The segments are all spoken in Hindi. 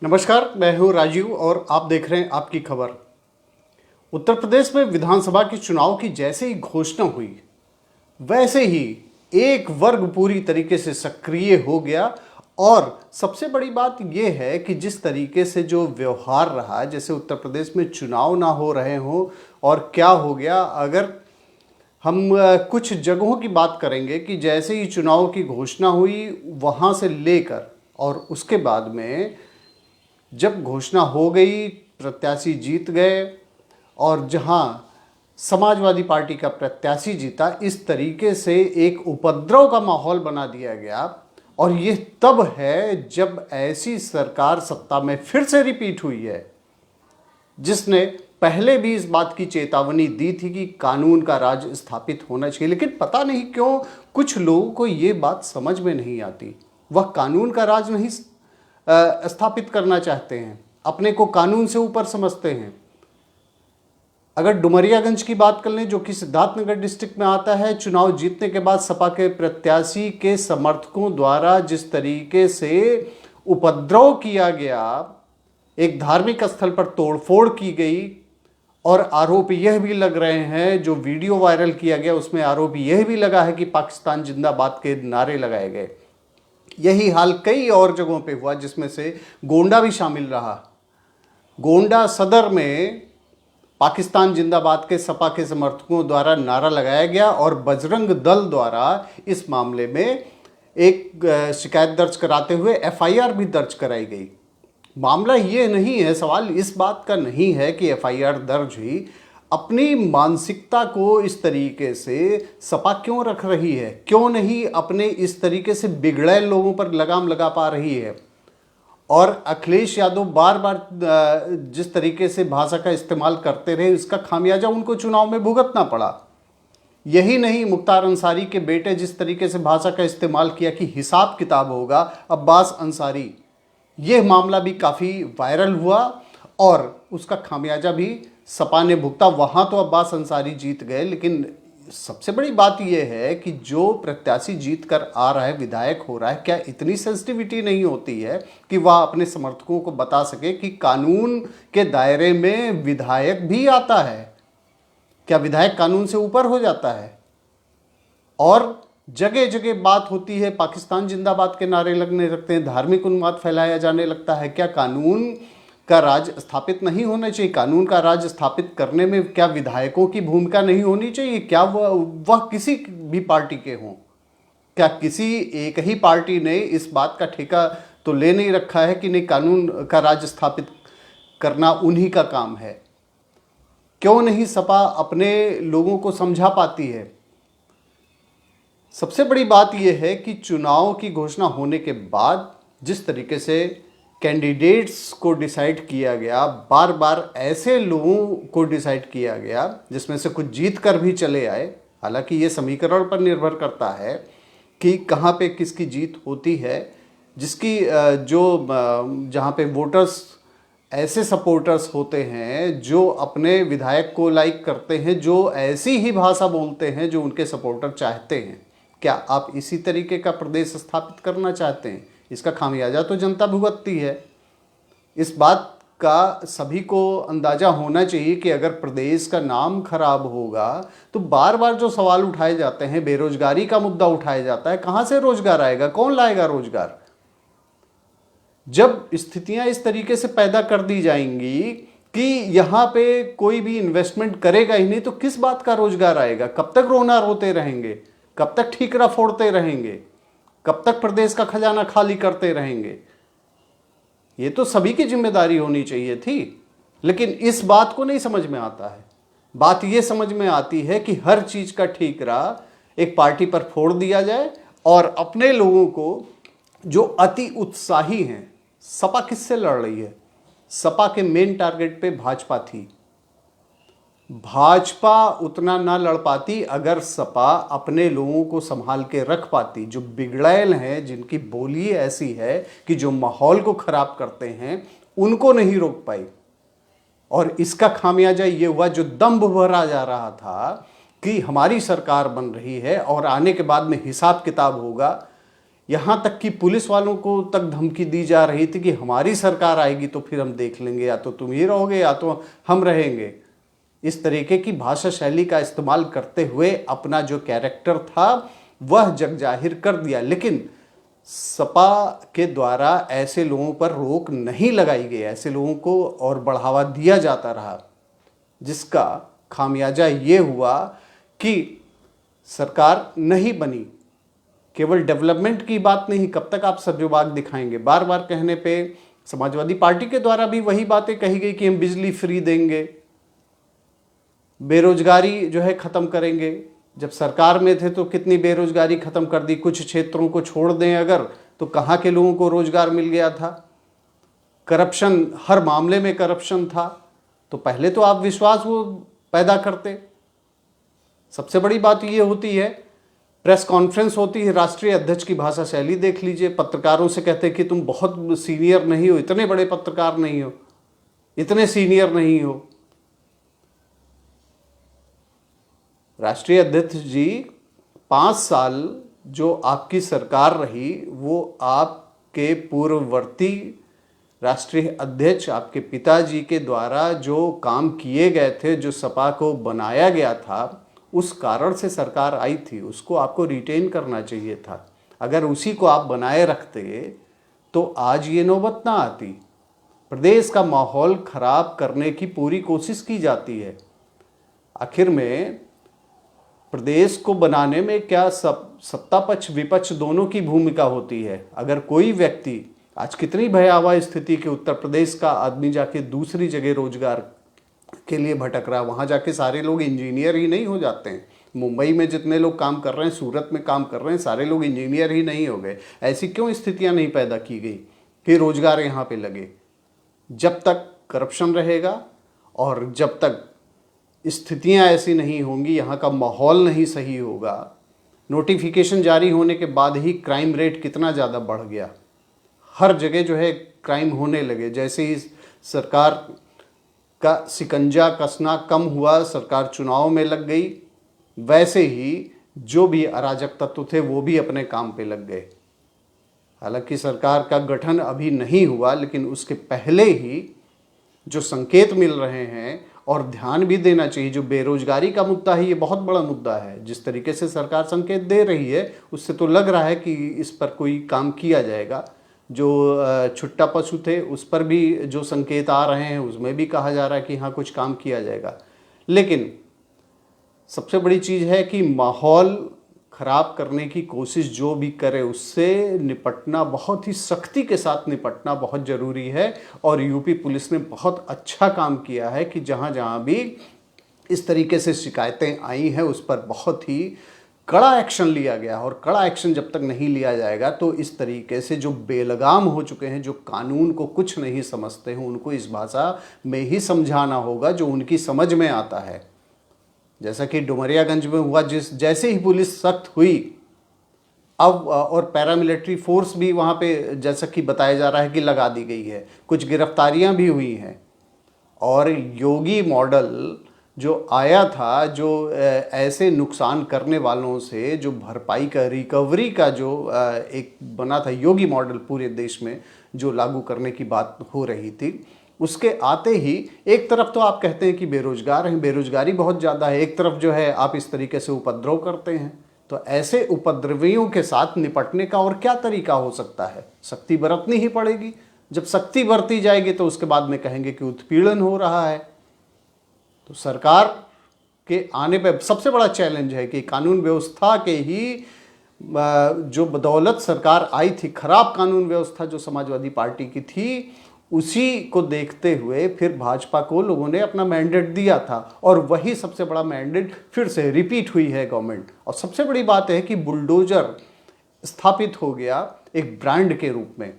नमस्कार, मैं हूं राजीव और आप देख रहे हैं आपकी खबर। उत्तर प्रदेश में विधानसभा के चुनाव की जैसे ही घोषणा हुई, वैसे ही एक वर्ग पूरी तरीके से सक्रिय हो गया। और सबसे बड़ी बात यह है कि जिस तरीके से जो व्यवहार रहा, जैसे उत्तर प्रदेश में चुनाव ना हो रहे हों और क्या हो गया। अगर हम कुछ जगहों की बात करेंगे कि जैसे ही चुनाव की घोषणा हुई, वहाँ से लेकर और उसके बाद में जब घोषणा हो गई, प्रत्याशी जीत गए और जहां समाजवादी पार्टी का प्रत्याशी जीता, इस तरीके से एक उपद्रव का माहौल बना दिया गया। और ये तब है जब ऐसी सरकार सत्ता में फिर से रिपीट हुई है, जिसने पहले भी इस बात की चेतावनी दी थी कि कानून का राज स्थापित होना चाहिए। लेकिन पता नहीं क्यों कुछ लोगों को ये बात समझ में नहीं आती। वह कानून का राज नहीं स्थापित करना चाहते हैं, अपने को कानून से ऊपर समझते हैं। अगर डुमरियागंज की बात कर लें, जो कि सिद्धार्थनगर डिस्ट्रिक्ट में आता है, चुनाव जीतने के बाद सपा के प्रत्याशी के समर्थकों द्वारा जिस तरीके से उपद्रव किया गया, एक धार्मिक स्थल पर तोड़फोड़ की गई और आरोप यह भी लग रहे हैं, जो वीडियो वायरल किया गया उसमें आरोप यह भी लगा है कि पाकिस्तान जिंदाबाद के नारे लगाए गए। यही हाल कई और जगहों पे हुआ, जिसमें से गोंडा भी शामिल रहा। गोंडा सदर में पाकिस्तान जिंदाबाद के सपा के समर्थकों द्वारा नारा लगाया गया और बजरंग दल द्वारा इस मामले में एक शिकायत दर्ज कराते हुए एफआईआर भी दर्ज कराई गई। मामला ये नहीं है, सवाल इस बात का नहीं है कि एफआईआर दर्ज हुई, अपनी मानसिकता को इस तरीके से सपा क्यों रख रही है, क्यों नहीं अपने इस तरीके से बिगड़े लोगों पर लगाम लगा पा रही है। और अखिलेश यादव बार बार जिस तरीके से भाषा का इस्तेमाल करते रहे, इसका खामियाजा उनको चुनाव में भुगतना पड़ा। यही नहीं, मुख्तार अंसारी के बेटे जिस तरीके से भाषा का इस्तेमाल किया कि हिसाब किताब होगा, अब्बास अंसारी, यह मामला भी काफ़ी वायरल हुआ और उसका खामियाजा भी सपा ने भुगता। वहाँ तो अब्बास अंसारी जीत गए, लेकिन सबसे बड़ी बात यह है कि जो प्रत्याशी जीत कर आ रहा है, विधायक हो रहा है, क्या इतनी सेंसिटिविटी नहीं होती है कि वह अपने समर्थकों को बता सके कि कानून के दायरे में विधायक भी आता है? क्या विधायक कानून से ऊपर हो जाता है? और जगह जगह बात होती है, पाकिस्तान जिंदाबाद के नारे लगने लगते हैं, धार्मिक उन्माद फैलाया जाने लगता है। क्या कानून का राज स्थापित नहीं होना चाहिए? कानून का राज स्थापित करने में क्या विधायकों की भूमिका नहीं होनी चाहिए? क्या वह किसी भी पार्टी के हों? क्या किसी एक ही पार्टी ने इस बात का ठेका तो ले नहीं रखा है कि नहीं, कानून का राज स्थापित करना उन्हीं का काम है? क्यों नहीं सपा अपने लोगों को समझा पाती है? सबसे बड़ी बात यह है कि चुनाव की घोषणा होने के बाद जिस तरीके से कैंडिडेट्स को डिसाइड किया गया, बार बार ऐसे लोगों को डिसाइड किया गया जिसमें से कुछ जीत कर भी चले आए। हालांकि ये समीकरण पर निर्भर करता है कि कहाँ पे किसकी जीत होती है, जिसकी जहाँ पे वोटर्स ऐसे सपोर्टर्स होते हैं जो अपने विधायक को लाइक करते हैं, जो ऐसी ही भाषा बोलते हैं जो उनके सपोर्टर चाहते हैं। क्या आप इसी तरीके का प्रदेश स्थापित करना चाहते हैं? इसका खामियाजा तो जनता भुगतती है। इस बात का सभी को अंदाजा होना चाहिए कि अगर प्रदेश का नाम खराब होगा तो बार बार जो सवाल उठाए जाते हैं, बेरोजगारी का मुद्दा उठाया जाता है, कहाँ से रोजगार आएगा? कौन लाएगा रोजगार? जब स्थितियां इस तरीके से पैदा कर दी जाएंगी कि यहाँ पे कोई भी इन्वेस्टमेंट करेगा ही नहीं, तो किस बात का रोजगार आएगा? कब तक रोना रोते रहेंगे? कब तक ठीकरा फोड़ते रहेंगे? कब तक प्रदेश का खजाना खाली करते रहेंगे? ये तो सभी की जिम्मेदारी होनी चाहिए थी, लेकिन इस बात को नहीं समझ में आता है। बात ये समझ में आती है कि हर चीज का ठीकरा एक पार्टी पर फोड़ दिया जाए और अपने लोगों को, जो अति उत्साही हैं, सपा किससे लड़ रही है? सपा के मेन टारगेट पे भाजपा थी। भाजपा उतना ना लड़ पाती अगर सपा अपने लोगों को संभाल के रख पाती। जो बिगड़ैल हैं, जिनकी बोली ऐसी है कि जो माहौल को खराब करते हैं, उनको नहीं रोक पाई। और इसका खामियाजा ये हुआ, जो दंभ भरा जा रहा था कि हमारी सरकार बन रही है और आने के बाद में हिसाब किताब होगा, यहाँ तक कि पुलिस वालों को तक धमकी दी जा रही थी कि हमारी सरकार आएगी तो फिर हम देख लेंगे, या तो तुम ही रहोगे या तो हम रहेंगे। इस तरीके की भाषा शैली का इस्तेमाल करते हुए अपना जो कैरेक्टर था वह जग जाहिर कर दिया। लेकिन सपा के द्वारा ऐसे लोगों पर रोक नहीं लगाई गई, ऐसे लोगों को और बढ़ावा दिया जाता रहा, जिसका खामियाजा ये हुआ कि सरकार नहीं बनी। केवल डेवलपमेंट की बात नहीं, कब तक आप सजोबाग दिखाएंगे? बार बार कहने पे समाजवादी पार्टी के द्वारा भी वही बातें कही गई कि हम बिजली फ्री देंगे, बेरोजगारी जो है खत्म करेंगे। जब सरकार में थे तो कितनी बेरोजगारी खत्म कर दी, कुछ क्षेत्रों को छोड़ दें अगर तो कहाँ के लोगों को रोजगार मिल गया था। करप्शन, हर मामले में करप्शन था, तो पहले तो आप विश्वास वो पैदा करते। सबसे बड़ी बात ये होती है, प्रेस कॉन्फ्रेंस होती है, राष्ट्रीय अध्यक्ष की भाषा शैली देख लीजिए, पत्रकारों से कहते हैं कि तुम बहुत सीनियर नहीं हो, इतने बड़े पत्रकार नहीं हो, इतने सीनियर नहीं हो। राष्ट्रीय अध्यक्ष जी 5 साल जो आपकी सरकार रही वो आपके पूर्ववर्ती राष्ट्रीय अध्यक्ष आपके पिताजी के द्वारा जो काम किए गए थे, जो सपा को बनाया गया था, उस कारण से सरकार आई थी, उसको आपको रिटेन करना चाहिए था। अगर उसी को आप बनाए रखते तो आज ये नौबत ना आती। प्रदेश का माहौल खराब करने की पूरी कोशिश की जाती है। आखिर में प्रदेश को बनाने में क्या सत्ता पक्ष विपक्ष दोनों की भूमिका होती है। अगर कोई व्यक्ति, आज कितनी भयावह स्थिति कि उत्तर प्रदेश का आदमी जाके दूसरी जगह रोजगार के लिए भटक रहा है, वहाँ जाके सारे लोग इंजीनियर ही नहीं हो जाते हैं। मुंबई में जितने लोग काम कर रहे हैं, सूरत में काम कर रहे हैं, सारे लोग इंजीनियर ही नहीं हो गए। ऐसी क्यों स्थितियाँ नहीं पैदा की गई कि रोजगार यहाँ पे लगे? जब तक करप्शन रहेगा और जब तक स्थितियाँ ऐसी नहीं होंगी, यहाँ का माहौल नहीं सही होगा। नोटिफिकेशन जारी होने के बाद ही क्राइम रेट कितना ज़्यादा बढ़ गया, हर जगह जो है क्राइम होने लगे। जैसे ही सरकार का शिकंजा कसना कम हुआ, सरकार चुनाव में लग गई, वैसे ही जो भी अराजक तत्व थे वो भी अपने काम पे लग गए। हालांकि सरकार का गठन अभी नहीं हुआ, लेकिन उसके पहले ही जो संकेत मिल रहे हैं, और ध्यान भी देना चाहिए, जो बेरोजगारी का मुद्दा है ये बहुत बड़ा मुद्दा है। जिस तरीके से सरकार संकेत दे रही है उससे तो लग रहा है कि इस पर कोई काम किया जाएगा। जो छुट्टा पशु थे उस पर भी जो संकेत आ रहे हैं उसमें भी कहा जा रहा है कि हाँ कुछ काम किया जाएगा। लेकिन सबसे बड़ी चीज़ है कि माहौल खराब करने की कोशिश जो भी करे उससे निपटना, बहुत ही सख्ती के साथ निपटना बहुत ज़रूरी है। और यूपी पुलिस ने बहुत अच्छा काम किया है कि जहाँ जहाँ भी इस तरीके से शिकायतें आई हैं उस पर बहुत ही कड़ा एक्शन लिया गया। और कड़ा एक्शन जब तक नहीं लिया जाएगा तो इस तरीके से जो बेलगाम हो चुके हैं, जो कानून को कुछ नहीं समझते हैं, उनको इस भाषा में ही समझाना होगा जो उनकी समझ में आता है। जैसा कि डुमरियागंज में हुआ, जैसे ही पुलिस सख्त हुई अब, और पैरामिलिट्री फोर्स भी वहाँ पे जैसा कि बताया जा रहा है कि लगा दी गई है, कुछ गिरफ्तारियाँ भी हुई हैं। और योगी मॉडल जो आया था, जो ऐसे नुकसान करने वालों से जो भरपाई का, रिकवरी का जो एक बना था योगी मॉडल पूरे देश में जो लागू करने की बात हो रही थी, उसके आते ही एक तरफ तो आप कहते हैं कि बेरोजगार हैं, बेरोजगारी बहुत ज़्यादा है, एक तरफ जो है आप इस तरीके से उपद्रव करते हैं। तो ऐसे उपद्रवियों के साथ निपटने का और क्या तरीका हो सकता है? सख्ती बरतनी ही पड़ेगी। जब सख्ती बरती जाएगी तो उसके बाद में कहेंगे कि उत्पीड़न हो रहा है। तो सरकार के आने पे सबसे बड़ा चैलेंज है कि कानून व्यवस्था के ही जो बदौलत सरकार आई थी, खराब कानून व्यवस्था जो समाजवादी पार्टी की थी, उसी को देखते हुए फिर भाजपा को लोगों ने अपना मैंडेट दिया था और वही सबसे बड़ा मैंडेट फिर से रिपीट हुई है गवर्नमेंट। और सबसे बड़ी बात है कि बुलडोजर स्थापित हो गया एक ब्रांड के रूप में।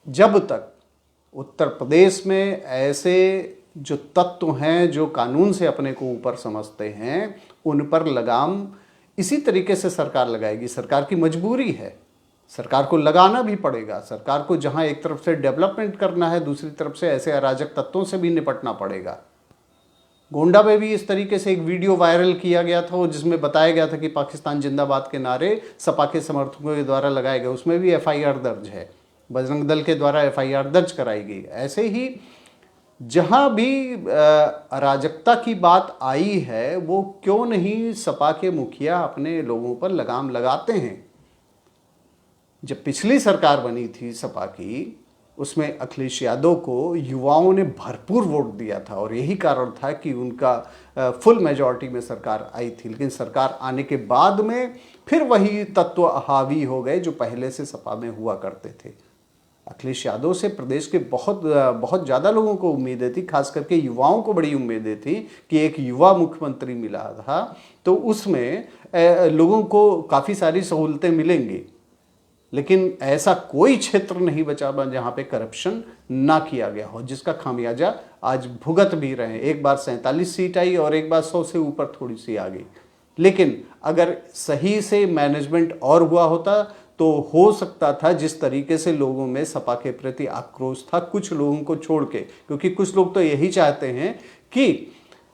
जब तक उत्तर प्रदेश में ऐसे जो तत्व हैं जो कानून से अपने को ऊपर समझते हैं, उन पर लगाम इसी तरीके से सरकार लगाएगी। सरकार की मजबूरी है, सरकार को लगाना भी पड़ेगा। सरकार को जहां एक तरफ से डेवलपमेंट करना है, दूसरी तरफ से ऐसे अराजक तत्वों से भी निपटना पड़ेगा। गोंडा में भी इस तरीके से एक वीडियो वायरल किया गया था जिसमें बताया गया था कि पाकिस्तान जिंदाबाद के नारे सपा के समर्थकों के द्वारा लगाए गए, उसमें भी एफआईआर दर्ज है, बजरंग दल के द्वारा एफआईआर दर्ज कराई गई। ऐसे ही जहां भी अराजकता की बात आई है वो क्यों नहीं सपा के मुखिया अपने लोगों पर लगाम लगाते हैं। जब पिछली सरकार बनी थी सपा की, उसमें अखिलेश यादव को युवाओं ने भरपूर वोट दिया था और यही कारण था कि उनका फुल मेजॉरिटी में सरकार आई थी। लेकिन सरकार आने के बाद में फिर वही तत्व हावी हो गए जो पहले से सपा में हुआ करते थे। अखिलेश यादव से प्रदेश के बहुत ज़्यादा लोगों को उम्मीदें थी, खास करके युवाओं को बड़ी उम्मीदें थी कि एक युवा मुख्यमंत्री मिला था तो उसमें लोगों को काफ़ी सारी सहूलतें मिलेंगी। लेकिन ऐसा कोई क्षेत्र नहीं बचा जहां पे करप्शन ना किया गया हो, जिसका खामियाजा आज भुगत भी रहे। एक बार 47 सीट आई और एक बार 100 से ऊपर थोड़ी सी आ गई। लेकिन अगर सही से मैनेजमेंट और हुआ होता तो हो सकता था, जिस तरीके से लोगों में सपा के प्रति आक्रोश था कुछ लोगों को छोड़ के, क्योंकि कुछ लोग तो यही चाहते हैं कि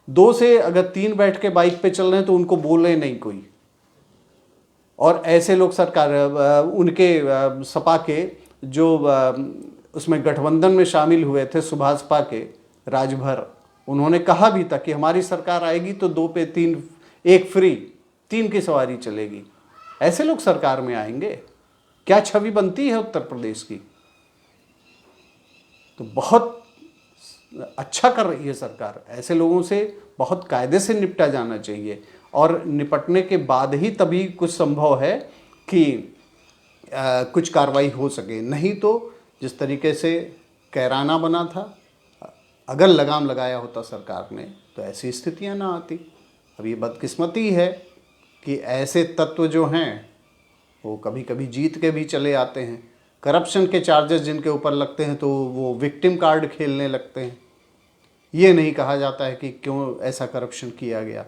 2 से अगर 3 बैठ के बाइक पे चल रहे हैं तो उनको बोले नहीं कोई। और ऐसे लोग सरकार उनके सपा के जो उसमें गठबंधन में शामिल हुए थे सुभाषपा के राजभर, उन्होंने कहा भी था कि हमारी सरकार आएगी तो 2 पे 3 1 फ्री 3 की सवारी चलेगी। ऐसे लोग सरकार में आएंगे, क्या छवि बनती है उत्तर प्रदेश की। तो बहुत अच्छा कर रही है सरकार, ऐसे लोगों से बहुत कायदे से निपटा जाना चाहिए और निपटने के बाद ही तभी कुछ संभव है कि कुछ कार्रवाई हो सके। नहीं तो जिस तरीके से कैराना बना था, अगर लगाम लगाया होता सरकार ने तो ऐसी स्थितियां ना आती। अब ये बदकिस्मती है कि ऐसे तत्व जो हैं वो कभी कभी जीत के भी चले आते हैं। करप्शन के चार्जेस जिनके ऊपर लगते हैं तो वो विक्टिम कार्ड खेलने लगते हैं। ये नहीं कहा जाता है कि क्यों ऐसा करप्शन किया गया।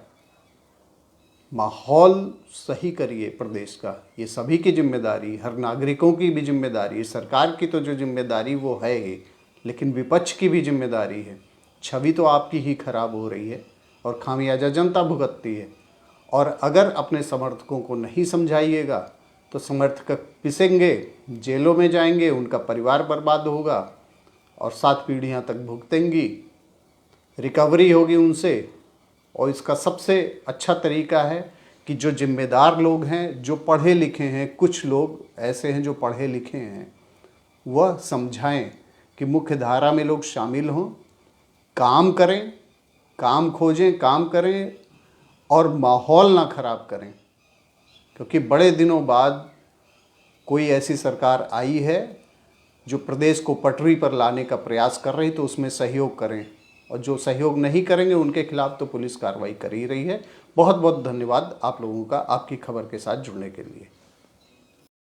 माहौल सही करिए प्रदेश का, ये सभी की जिम्मेदारी, हर नागरिकों की भी जिम्मेदारी है। सरकार की तो जो जिम्मेदारी वो है ही, लेकिन विपक्ष की भी जिम्मेदारी है। छवि तो आपकी ही खराब हो रही है और खामियाजा जनता भुगतती है। और अगर अपने समर्थकों को नहीं समझाइएगा तो समर्थक पिसेंगे, जेलों में जाएंगे, उनका परिवार बर्बाद होगा और 7 पीढ़ियां तक भुगतेंगी। रिकवरी होगी उनसे। और इसका सबसे अच्छा तरीका है कि जो जिम्मेदार लोग हैं, जो पढ़े लिखे हैं, कुछ लोग ऐसे हैं जो पढ़े लिखे हैं, वह समझाएं कि मुख्य धारा में लोग शामिल हों, काम करें, काम खोजें, काम करें और माहौल ना खराब करें। क्योंकि बड़े दिनों बाद कोई ऐसी सरकार आई है जो प्रदेश को पटरी पर लाने का प्रयास कर रही, तो उसमें सहयोग करें। और जो सहयोग नहीं करेंगे उनके खिलाफ तो पुलिस कार्रवाई कर ही रही है। बहुत बहुत धन्यवाद आप लोगों का आपकी खबर के साथ जुड़ने के लिए।